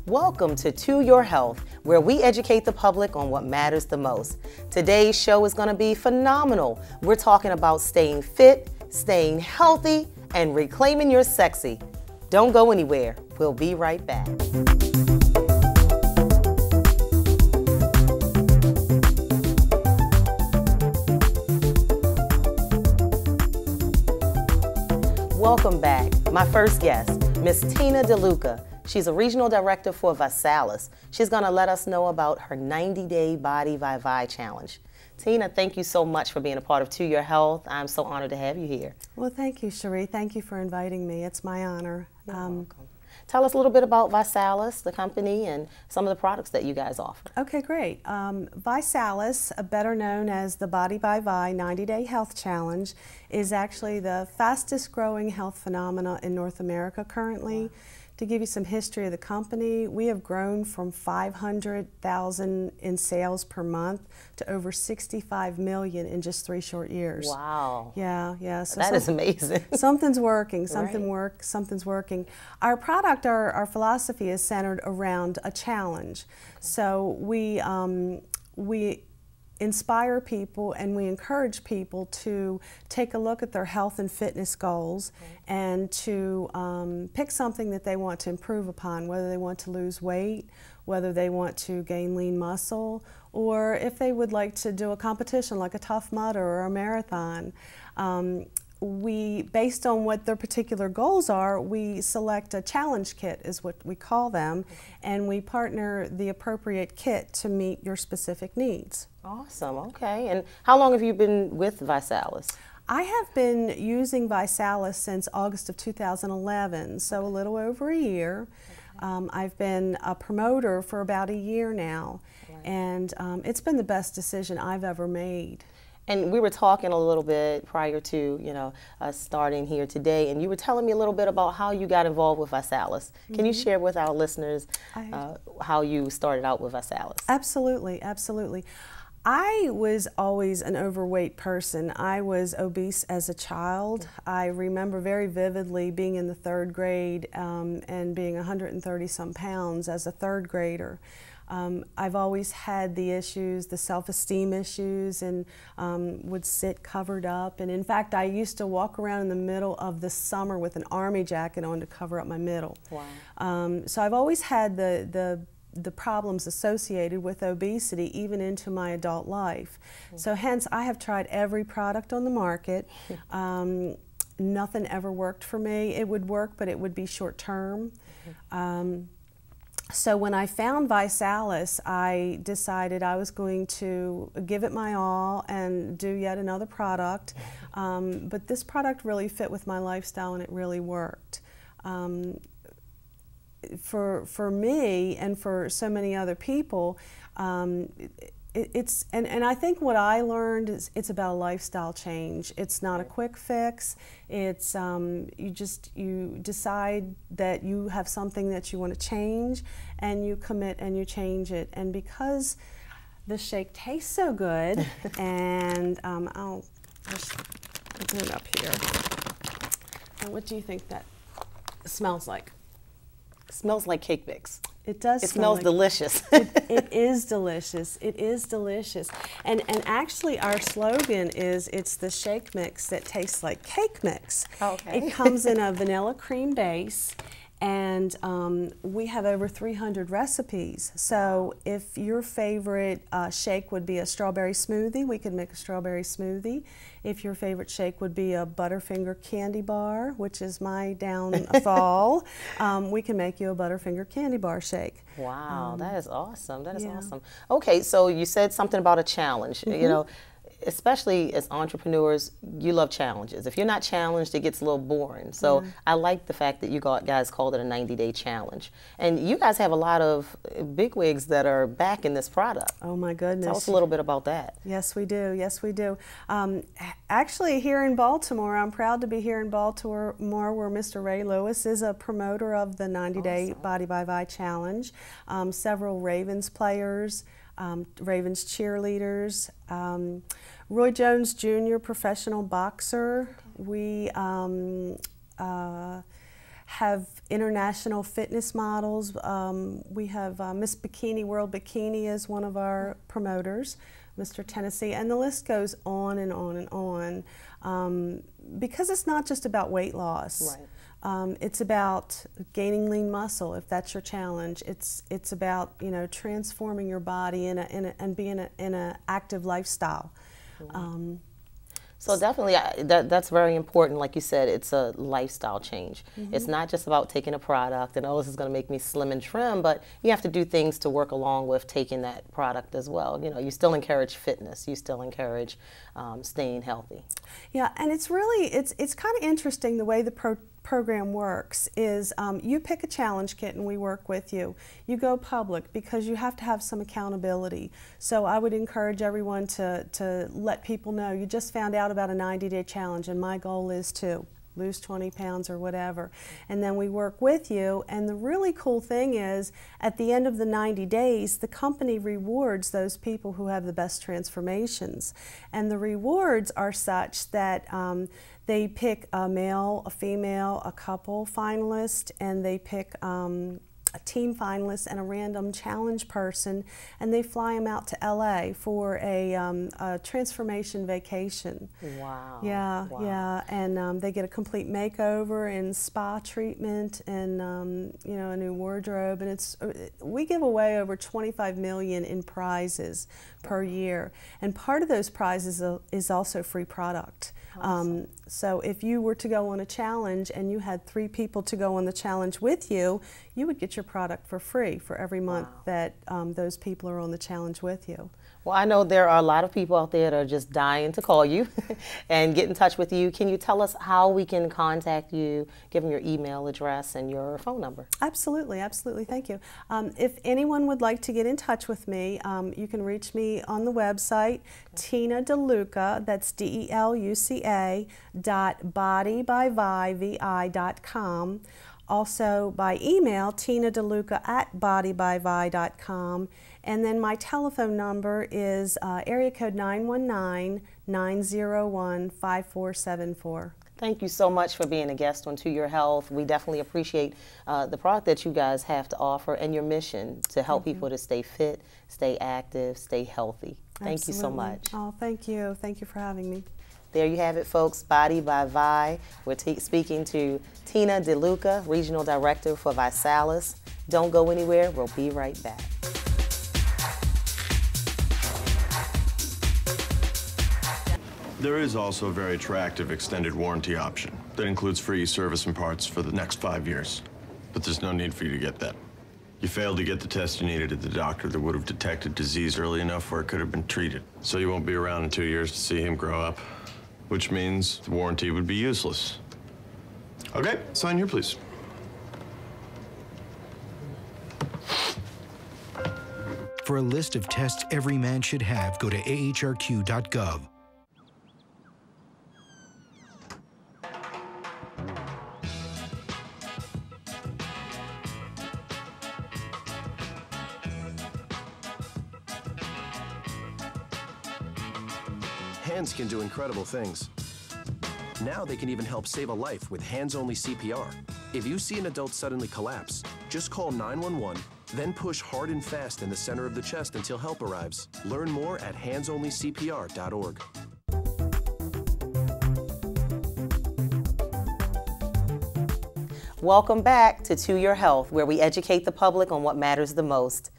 Welcome to Your Health, where we educate the public on what matters the most. Today's show is going to be phenomenal. We're talking about staying fit, staying healthy, and reclaiming your sexy. Don't go anywhere. We'll be right back. Welcome back. My first guest, Miss Tina Deluca. She's a regional director for ViSalus. She's going to let us know about her 90-day Body by Vi challenge. Tina, thank you so much for being a part of To Your Health. I'm so honored to have you here. Well, thank you, Cherie. Thank you for inviting me. It's my honor. You're welcome. Tell us a little bit about ViSalus, the company, and some of the products that you guys offer. Okay, great. ViSalus, better known as the Body by Vi 90-Day Health Challenge, is actually the fastest growing health phenomena in North America currently. Wow. To give you some history of the company, we have grown from 500,000 in sales per month to over 65 million in just 3 short years. Wow. Yeah. So that is amazing. Something's working. Something's working. Our product, our philosophy is centered around a challenge. Okay. So we inspire people and we encourage people to take a look at their health and fitness goals and to pick something that they want to improve upon, whether they want to lose weight, whether they want to gain lean muscle, or if they would like to do a competition like a Tough Mudder or a marathon. Based on what their particular goals are, we select a challenge kit, is what we call them, and we partner the appropriate kit to meet your specific needs. Awesome, okay. And how long have you been with ViSalus? I have been using ViSalus since August of 2011, so a little over a year. Okay. I've been a promoter for about a year now, and it's been the best decision I've ever made. And we were talking a little bit prior to, us starting here today, and you were telling me a little bit about how you got involved with ViSalus. Can you share with our listeners how you started out with ViSalus? Absolutely, absolutely. I was always an overweight person. I was obese as a child. I remember very vividly being in the 3rd grade and being 130-some pounds as a 3rd grader. I've always had the issues, the self-esteem issues, and would sit covered up. And in fact, I used to walk around in the middle of the summer with an army jacket on to cover up my middle. Wow. So I've always had the problems associated with obesity even into my adult life. So hence, I have tried every product on the market. Nothing ever worked for me. It would work, but it would be short term. So when I found ViSalus, I decided I was going to give it my all and do yet another product. But this product really fit with my lifestyle and it really worked. For me and for so many other people, and I think what I learned is it's about a lifestyle change. It's not a quick fix. It's you decide that you have something that you want to change, and you commit and you change it. And because the shake tastes so good, and I'll just open it up here. And what do you think that smells like? It smells like cake mix. It does. It smells delicious. It is delicious. It is delicious. And actually our slogan is, it's the shake mix that tastes like cake mix. Oh, okay. It comes in a vanilla cream base, and we have over 300 recipes. So if your favorite shake would be a strawberry smoothie, we could make a strawberry smoothie. If your favorite shake would be a Butterfinger candy bar, which is my downfall, we can make you a Butterfinger candy bar shake. Wow, that is awesome. That is awesome. Okay, so you said something about a challenge. You know, especially as entrepreneurs, you love challenges. If you're not challenged, it gets a little boring. So I like the fact that you guys called it a 90-day challenge. And you guys have a lot of bigwigs that are backing this product. Oh my goodness. Tell us a little bit about that. Yes, we do. Yes, we do. Actually, here in Baltimore, I'm proud to be here in Baltimore where Mr. Ray Lewis is a promoter of the 90-day Body by Vi challenge. Several Ravens players, Ravens cheerleaders, Roy Jones Jr., professional boxer. We have international fitness models. We have Miss Bikini, World Bikini is one of our promoters, Mr. Tennessee, and the list goes on and on and on, because it's not just about weight loss. Right. It's about gaining lean muscle, if that's your challenge. It's about, you know, transforming your body and being in an active lifestyle. Mm-hmm. So definitely, that's very important. Like you said, it's a lifestyle change. Mm-hmm. It's not just about taking a product and, oh, this is going to make me slim and trim, but you have to do things to work along with taking that product as well. You know, you still encourage fitness. You still encourage staying healthy. Yeah, and it's really, it's kind of interesting the way the program works is you pick a challenge kit and we work with you. You go public because you have to have some accountability. So I would encourage everyone to let people know you just found out about a 90-day challenge and my goal is to lose 20 pounds or whatever. And then we work with you, and the really cool thing is at the end of the 90 days the company rewards those people who have the best transformations. And the rewards are such that they pick a male, a female, a couple finalist, and they pick a team finalist and a random challenge person, and they fly them out to LA for a transformation vacation. Wow. Yeah, wow. yeah, and they get a complete makeover and spa treatment and you know, a new wardrobe, and we give away over 25 million in prizes per year, and part of those prizes is also free product. Awesome. So if you were to go on a challenge and you had 3 people to go on the challenge with you, you would get your product for free for every month Wow. that those people are on the challenge with you. Well, I know there are a lot of people out there that are just dying to call you and get in touch with you. Can you tell us how we can contact you, give them your email address and your phone number? Absolutely, absolutely. Thank you. If anyone would like to get in touch with me, you can reach me on the website, tinadeluca, that's DELUCA, .bodybyvi.com. Also by email, tinadeluca@bodybyvi.com. And then my telephone number is area code 919-901-5474. Thank you so much for being a guest on To Your Health. We definitely appreciate the product that you guys have to offer and your mission to help people to stay fit, stay active, stay healthy. Thank you so much. Oh, thank you. Thank you for having me. There you have it, folks. Body by Vi. We're speaking to Tina DeLuca, Regional Director for Visalis. Don't go anywhere. We'll be right back. There is also a very attractive extended warranty option that includes free service and parts for the next 5 years. But there's no need for you to get that. You failed to get the test you needed at the doctor that would have detected disease early enough where it could have been treated. So you won't be around in 2 years to see him grow up, which means the warranty would be useless. Okay, sign here, please. For a list of tests every man should have, go to ahrq.gov. Hands can do incredible things. Now they can even help save a life with hands-only CPR. If you see an adult suddenly collapse, just call 911, then push hard and fast in the center of the chest until help arrives. Learn more at handsonlycpr.org. Welcome back to Your Health, where we educate the public on what matters the most.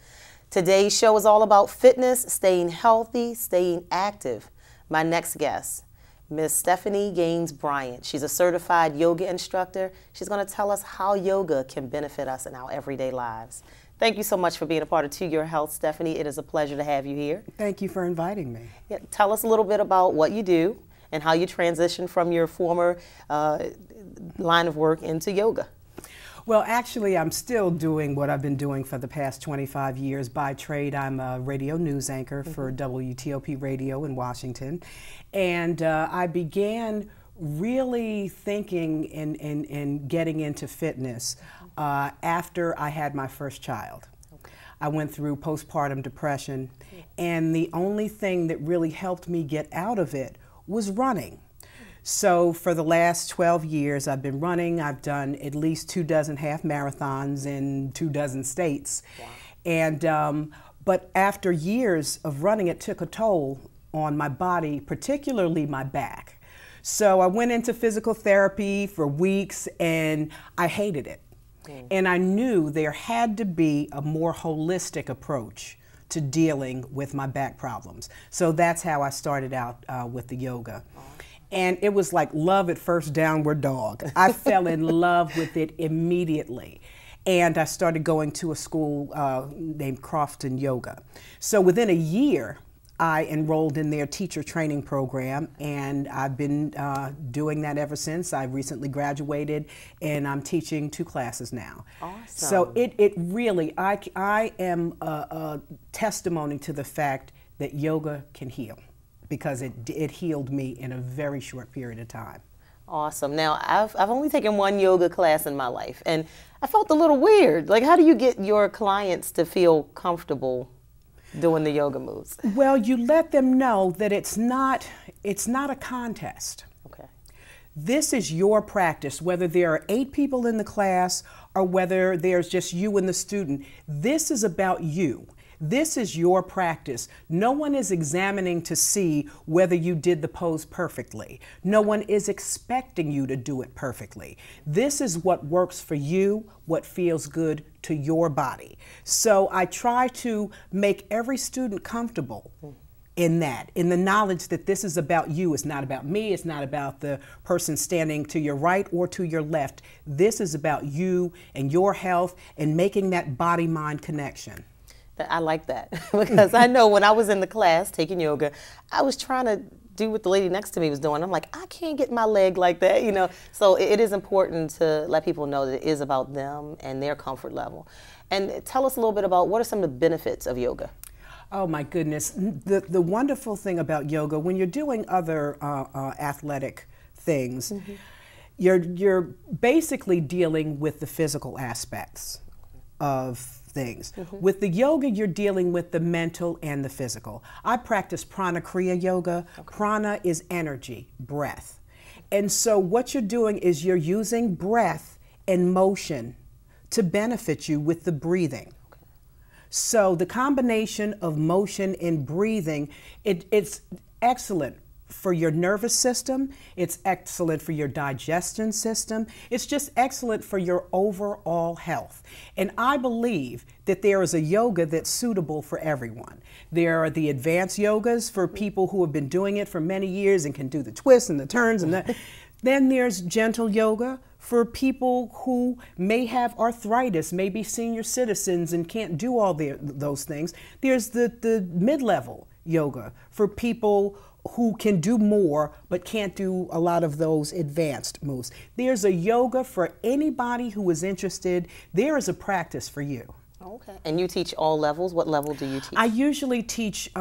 Today's show is all about fitness, staying healthy, staying active. My next guest, Ms. Stephanie Gaines-Bryant. She's a certified yoga instructor. She's going to tell us how yoga can benefit us in our everyday lives. Thank you so much for being a part of To Your Health, Stephanie. It is a pleasure to have you here. Thank you for inviting me. Yeah, tell us a little bit about what you do and how you transitioned from your former line of work into yoga. Well, actually, I'm still doing what I've been doing for the past 25 years. By trade, I'm a radio news anchor for WTOP Radio in Washington. And I began really thinking and getting into fitness after I had my first child. I went through postpartum depression, and the only thing that really helped me get out of it was running. So for the last 12 years, I've been running. I've done at least 24 half marathons in 24 states. Wow. And but after years of running, it took a toll on my body, particularly my back. So I went into physical therapy for weeks and I hated it. And I knew there had to be a more holistic approach to dealing with my back problems. So that's how I started out with the yoga. And it was like love at first downward dog. I fell in love with it immediately. And I started going to a school named Crofton Yoga. So within a year, I enrolled in their teacher training program, and I've been doing that ever since. I recently graduated, and I'm teaching 2 classes now. Awesome. So it really, I am a testimony to the fact that yoga can heal, because it healed me in a very short period of time. Awesome. Now, I've only taken 1 yoga class in my life, and I felt a little weird. Like, how do you get your clients to feel comfortable doing the yoga moves? Well, you let them know that it's not a contest. Okay. This is your practice, whether there are 8 people in the class or whether there's just you and the student. This is about you. This is your practice. No one is examining to see whether you did the pose perfectly. No one is expecting you to do it perfectly. This is what works for you, what feels good to your body. So I try to make every student comfortable in that, in the knowledge that this is about you. It's not about me. It's not about the person standing to your right or to your left. This is about you and your health and making that body-mind connection. I like that because I know when I was in the class taking yoga, I was trying to do what the lady next to me was doing. I'm like, I can't get my leg like that, you know. So it is important to let people know that it is about them and their comfort level. And tell us a little bit about what are some of the benefits of yoga? Oh my goodness. The wonderful thing about yoga, when you're doing other athletic things, you're basically dealing with the physical aspects of things. With the yoga, you're dealing with the mental and the physical. I practice prana kriya yoga. Prana is energy, breath. And so what you're doing is you're using breath and motion to benefit you with the breathing. So the combination of motion and breathing, it's excellent for your nervous system. It's excellent for your digestion system. It's just excellent for your overall health. And I believe that there is a yoga that's suitable for everyone. There are the advanced yogas for people who have been doing it for many years and can do the twists and the turns and that. Then there's gentle yoga for people who may have arthritis, may be senior citizens and can't do all those things. There's the mid-level yoga for people who can do more but can't do a lot of those advanced moves. There's a yoga for anybody who is interested. There is a practice for you. Okay. And you teach all levels? What level do you teach? I usually teach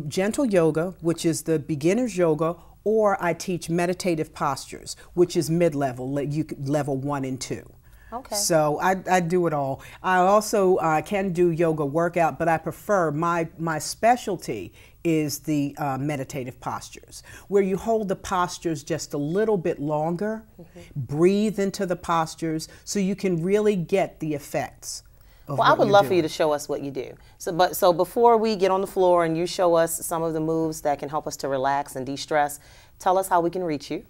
gentle yoga, which is the beginner's yoga, or I teach meditative postures, which is mid-level, level 1 and 2. Okay. So I do it all. I also can do yoga workout, but I prefer, my specialty is the meditative postures, where you hold the postures just a little bit longer, breathe into the postures so you can really get the effects. Well, I would love for you to show us what you do. So before we get on the floor and you show us some of the moves that can help us to relax and de-stress, tell us how we can reach you.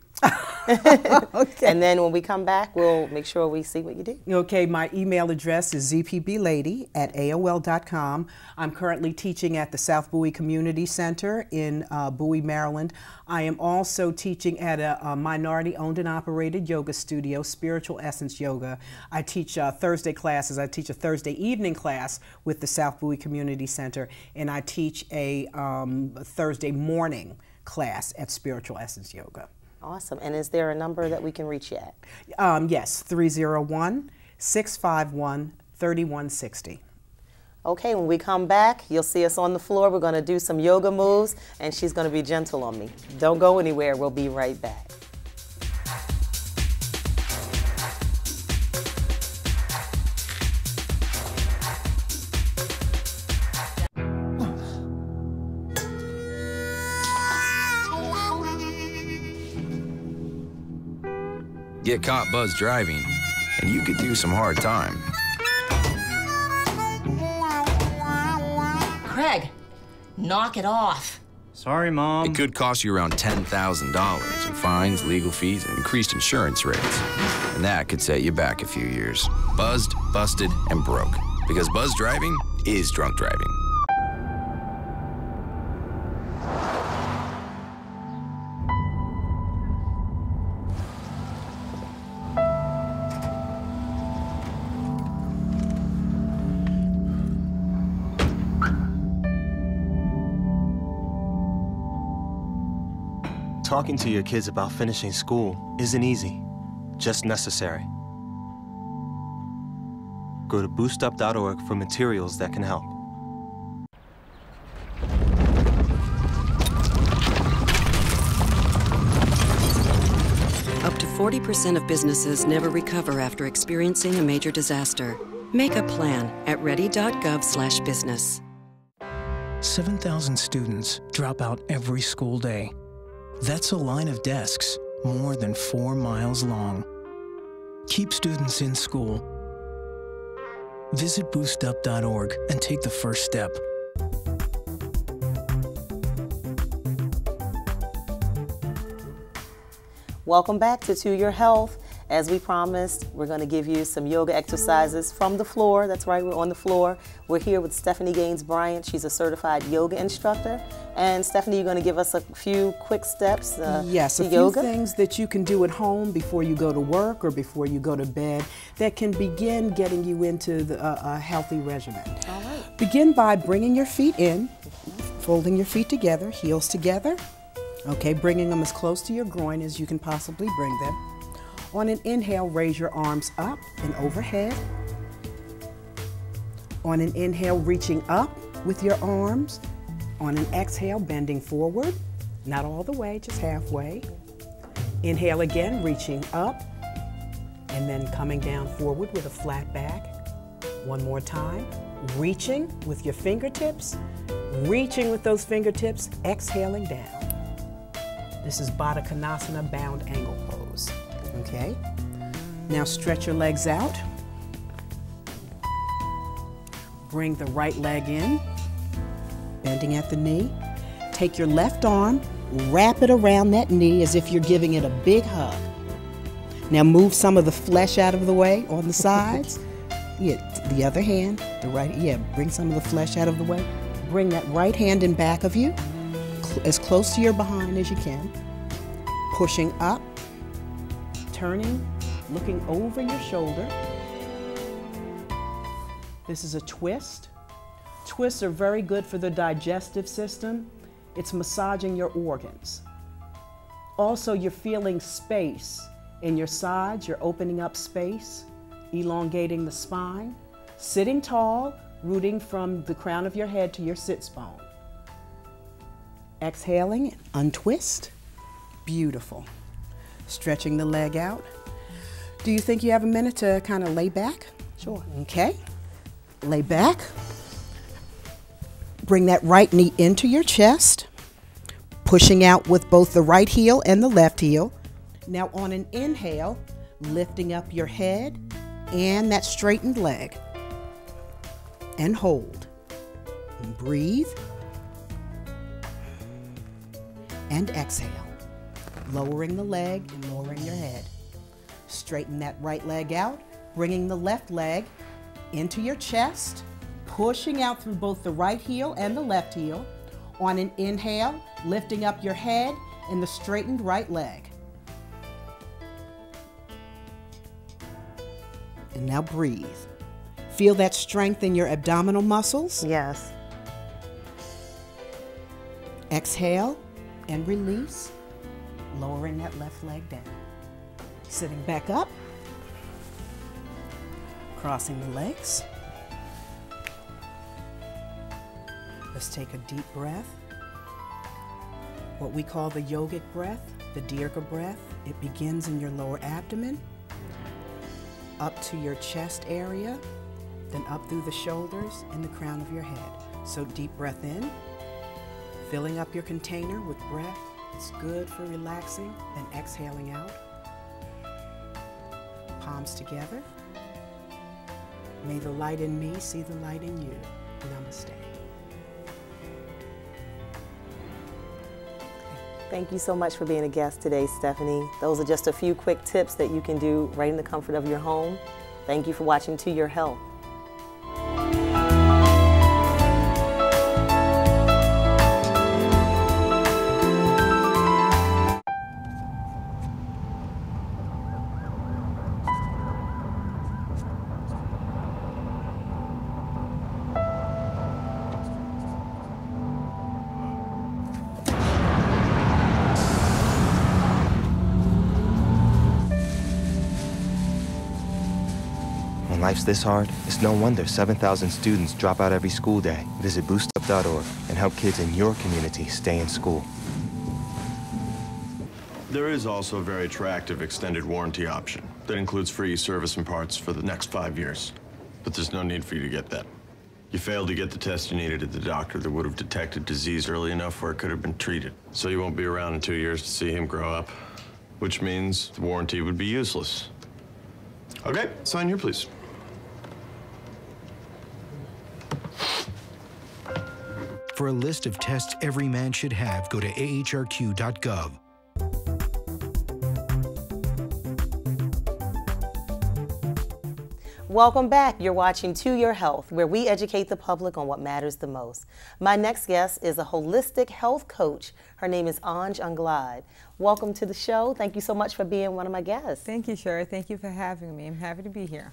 Okay. And then when we come back, we'll make sure we see what you do. Okay, my email address is zpblady@aol.com. I'm currently teaching at the South Bowie Community Center in Bowie, Maryland. I am also teaching at a minority-owned and operated yoga studio, Spiritual Essence Yoga. I teach Thursday classes. I teach a Thursday evening class with the South Bowie Community Center, and I teach a Thursday morning class at Spiritual Essence Yoga. Awesome. And is there a number that we can reach you at? Yes, 301-651-3160. Okay, when we come back, you'll see us on the floor. We're going to do some yoga moves, and she's going to be gentle on me. Don't go anywhere. We'll be right back. Get caught buzzed driving, and you could do some hard time. Craig, knock it off. Sorry, Mom. It could cost you around $10,000 in fines, legal fees, and increased insurance rates. And that could set you back a few years. Buzzed, busted, and broke. Because buzz driving is drunk driving. Talking to your kids about finishing school isn't easy, just necessary. Go to boostup.org for materials that can help. Up to 40% of businesses never recover after experiencing a major disaster. Make a plan at ready.gov/business. 7,000 students drop out every school day. That's a line of desks more than 4 miles long. Keep students in school. Visit boostup.org and take the first step. Welcome back to Your Health. As we promised, we're going to give you some yoga exercises from the floor. That's right, we're on the floor. We're here with Stephanie Gaines-Bryant. She's a certified yoga instructor. And Stephanie, you're going to give us a few quick steps yes, to a few yoga? things that you can do at home before you go to work or before you go to bed that can begin getting you into a healthy regimen. All right. Begin by bringing your feet in, folding your feet together, heels together. Okay, bringing them as close to your groin as you can possibly bring them. On an inhale, raise your arms up and overhead. On an inhale, reaching up with your arms. On an exhale, bending forward. Not all the way, just halfway. Inhale again, reaching up. And then coming down forward with a flat back. One more time. Reaching with your fingertips. Reaching with those fingertips, exhaling down. This is Baddha Konasana, bound angle pose. Okay, now stretch your legs out. Bring the right leg in, bending at the knee. Take your left arm, wrap it around that knee as if you're giving it a big hug. Now move some of the flesh out of the way on the sides. Yeah, the other hand, the right, bring some of the flesh out of the way. Bring that right hand in back of you, as close to your behind as you can. Pushing up. Turning, looking over your shoulder. This is a twist. Twists are very good for the digestive system. It's massaging your organs. Also, you're feeling space in your sides. You're opening up space, elongating the spine. Sitting tall, rooting from the crown of your head to your sits bone. Exhaling, untwist. Beautiful. Stretching the leg out. Do you think you have a minute to kind of lay back? Sure. Okay. Lay back. Bring that right knee into your chest, pushing out with both the right heel and the left heel. Now on an inhale, lifting up your head and that straightened leg. And hold. And breathe. And exhale. Lowering the leg and lowering your head. Straighten that right leg out, bringing the left leg into your chest, pushing out through both the right heel and the left heel. On an inhale, lifting up your head and the straightened right leg. And now breathe. Feel that strength in your abdominal muscles. Yes. Exhale and release. Lowering that left leg down. Sitting back up. Crossing the legs. Let's take a deep breath. What we call the yogic breath, the Dirga breath. It begins in your lower abdomen, up to your chest area, then up through the shoulders and the crown of your head. So deep breath in, filling up your container with breath. It's good for relaxing, then exhaling out. comes together. May the light in me see the light in you. Namaste. Thank you so much for being a guest today, Stephanie. Those are just a few quick tips that you can do right in the comfort of your home. Thank you for watching To Your Health. When life's this hard, it's no wonder 7,000 students drop out every school day. Visit boostup.org and help kids in your community stay in school. There is also a very attractive extended warranty option that includes free service and parts for the next 5 years. But there's no need for you to get that. You failed to get the test you needed at the doctor that would have detected disease early enough where it could have been treated. So you won't be around in 2 years to see him grow up, which means the warranty would be useless. Okay, sign here, please. For a list of tests every man should have, go to ahrq.gov. Welcome back. You're watching To Your Health, where we educate the public on what matters the most. My next guest is a holistic health coach. Her name is Ange Anglade. Welcome to the show. Thank you so much for being one of my guests. Thank you, Sherry. Thank you for having me. I'm happy to be here.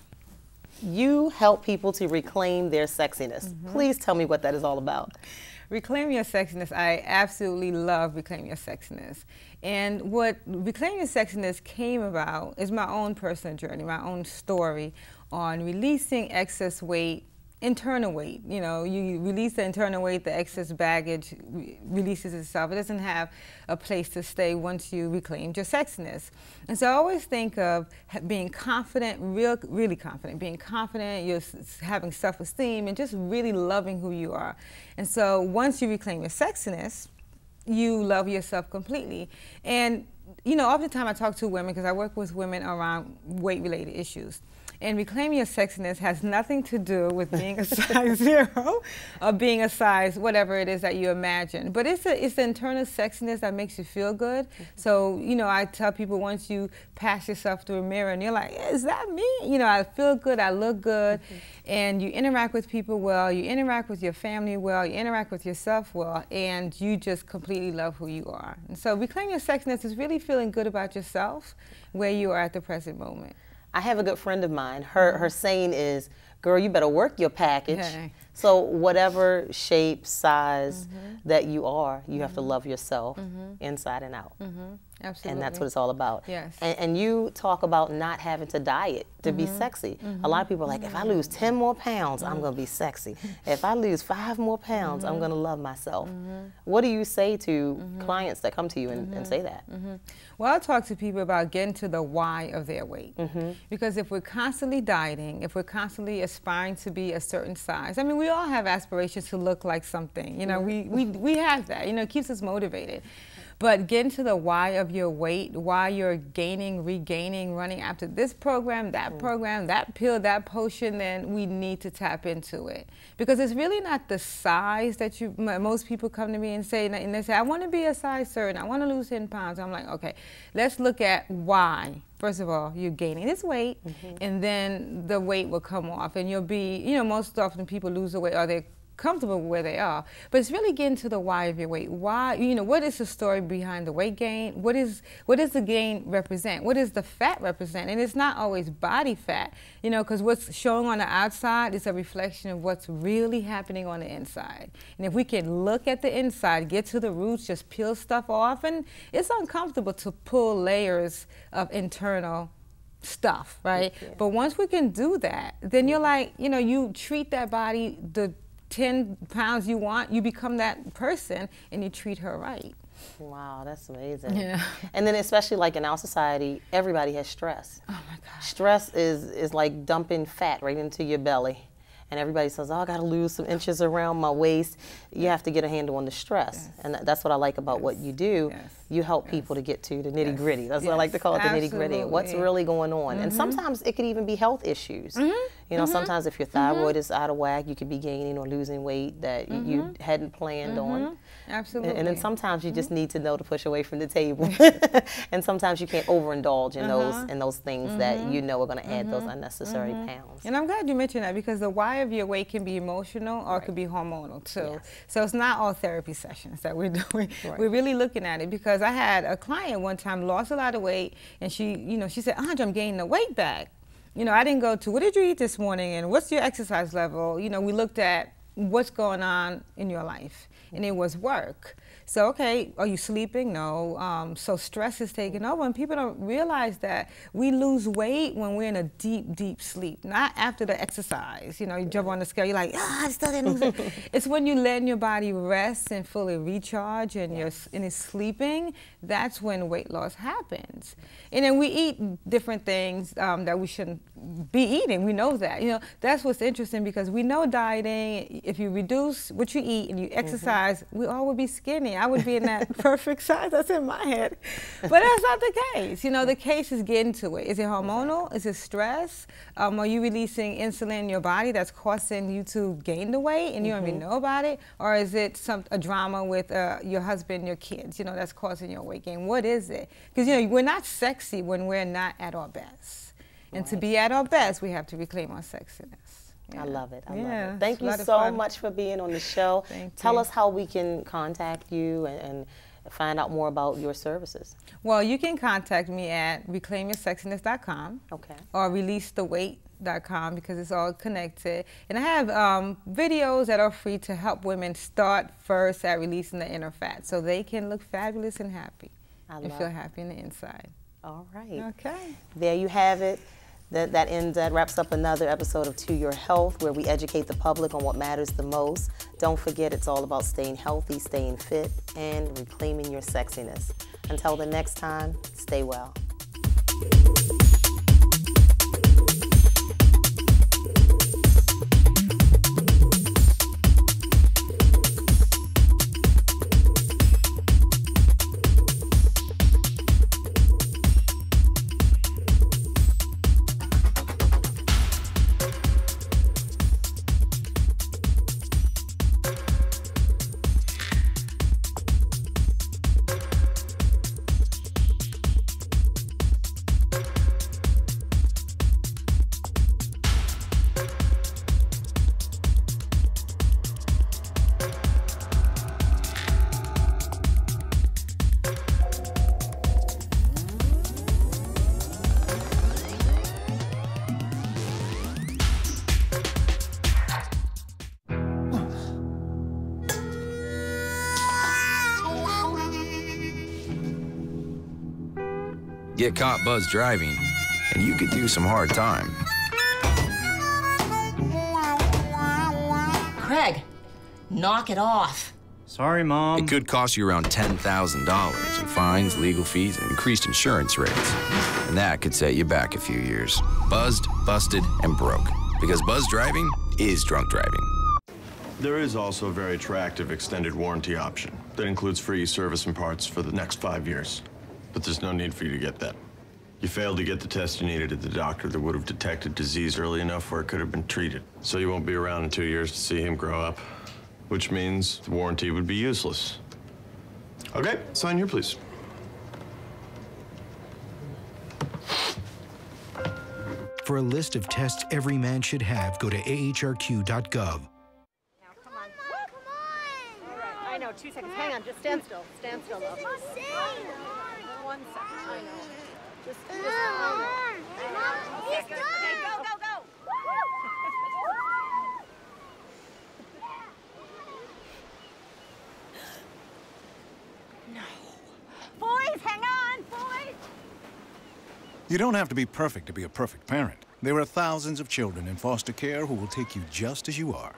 You help people to reclaim their sexiness. Please tell me what that is all about. Reclaim Your Sexiness. I absolutely love Reclaim Your Sexiness. And what Reclaim Your Sexiness came about is my own personal journey, my own story on releasing excess weight, internal weight. You know, you release the internal weight, the excess baggage releases itself. It doesn't have a place to stay once you reclaim your sexiness. And so I always think of being confident, really confident, being confident, you're having self-esteem, and just really loving who you are. And so once you reclaim your sexiness, you love yourself completely. And, you know, oftentimes I talk to women, because I work with women around weight-related issues. And reclaiming your sexiness has nothing to do with being a size 0 or being a size whatever it is that you imagine. But it's the internal sexiness that makes you feel good. So, you know, I tell people, once you pass yourself through a mirror and you're like, is that me? You know, I feel good, I look good. And you interact with people well, you interact with your family well, you interact with yourself well, and you just completely love who you are. And so reclaiming your sexiness is really feeling good about yourself, where you are at the present moment. I have a good friend of mine. Her saying is, girl, you better work your package. Okay. So whatever shape, size that you are, you have to love yourself inside and out. Absolutely. And that's what it's all about. Yes. And you talk about not having to diet to be sexy. A lot of people are like, if I lose 10 more pounds, I'm going to be sexy. If I lose 5 more pounds, I'm going to love myself. What do you say to clients that come to you and say that? Well, I talk to people about getting to the why of their weight. Because if we're constantly dieting, if we're constantly aspiring to be a certain size, I mean, we all have aspirations to look like something. You know, we have that. You know, it keeps us motivated. But getting to the why of your weight, why you're gaining, regaining, running after this program, that pill, that potion, then we need to tap into it. Because it's really not the size that most people come to me and say, I want to be a size certain, I want to lose 10 pounds. I'm like, okay, let's look at why. First of all, you're gaining this weight, and then the weight will come off, and you'll be, you know, most often people lose the weight, or they're comfortable where they are. But it's really getting to the why of your weight. Why, you know, what is the story behind the weight gain? What does the gain represent? What does the fat represent? And it's not always body fat, you know, because what's showing on the outside is a reflection of what's really happening on the inside. And if we can look at the inside, get to the roots, just peel stuff off, and it's uncomfortable to pull layers of internal stuff, right? Yeah. But once we can do that, then you're like, you know, you treat that body, the 10 pounds you want, you become that person, and you treat her right. Wow, that's amazing. Yeah. And then especially like in our society, everybody has stress. Oh my God. Stress is like dumping fat right into your belly. And everybody says, oh, I gotta lose some inches around my waist. You have to get a handle on the stress. Yes. And that's what I like about what you do. Yes. you help people to get to the nitty gritty. That's what I like to call it, the nitty gritty. What's really going on. And sometimes it could even be health issues. You know, sometimes if your thyroid is out of whack, you could be gaining or losing weight that you hadn't planned on. Absolutely. And then sometimes you just need to know to push away from the table. And sometimes you can't overindulge in those things that you know are going to add those unnecessary pounds. And I'm glad you mentioned that, because the why of your weight can be emotional or it could be hormonal too. Yes. So it's not all therapy sessions that we're doing. We're really looking at it, because I had a client one time lost a lot of weight, and she, you know, she said, Ange, I'm gaining the weight back. You know, I didn't go to, what did you eat this morning, and what's your exercise level? You know, we looked at what's going on in your life, and it was work. So, okay, are you sleeping? No. So stress is taking over, and people don't realize that we lose weight when we're in a deep, deep sleep, not after the exercise. You know, you jump on the scale, you're like, I still didn't lose it. It's when you letting your body rest and fully recharge and it's sleeping, that's when weight loss happens. And then we eat different things that we shouldn't be eating. We know that. You know, that's what's interesting, because we know dieting, if you reduce what you eat and you exercise, we all would be skinny. I would be in that perfect size. That's in my head. But that's not the case. You know, the case is getting to it. Is it hormonal? Is it stress? Are you releasing insulin in your body that's causing you to gain the weight and you don't even know about it? Or is it a drama with your husband, your kids, you know, that's causing your weight gain? What is it? Because, you know, we're not sexy when we're not at our best. And to be at our best, we have to reclaim our sexiness. I love it. I love it. Thank you so much for being on the show. Tell us how we can contact you and find out more about your services. Well, you can contact me at reclaimyoursexiness.com or releasetheweight.com, because it's all connected. And I have videos that are free to help women start first at releasing the inner fat, so they can look fabulous and happy and feel happy in the inside. All right. Okay. There you have it. That wraps up another episode of To Your Health, where we educate the public on what matters the most. Don't forget, it's all about staying healthy, staying fit, and reclaiming your sexiness. Until the next time, stay well. Get caught buzz driving, and you could do some hard time. Craig, knock it off. Sorry, Mom. It could cost you around $10,000 in fines, legal fees, and increased insurance rates. And that could set you back a few years. Buzzed, busted, and broke. Because buzz driving is drunk driving. There is also a very attractive extended warranty option that includes free service and parts for the next 5 years. But there's no need for you to get that. You failed to get the test you needed at the doctor that would have detected disease early enough where it could have been treated. So you won't be around in 2 years to see him grow up, which means the warranty would be useless. Okay, sign here, please. For a list of tests every man should have, go to AHRQ.gov. I know, 2 seconds. Hang on, just stand still. Stand still, love. 1 second. I know. Just okay, good. Okay, go, go, go. No. Boys, hang on, boys. You don't have to be perfect to be a perfect parent. There are thousands of children in foster care who will take you just as you are.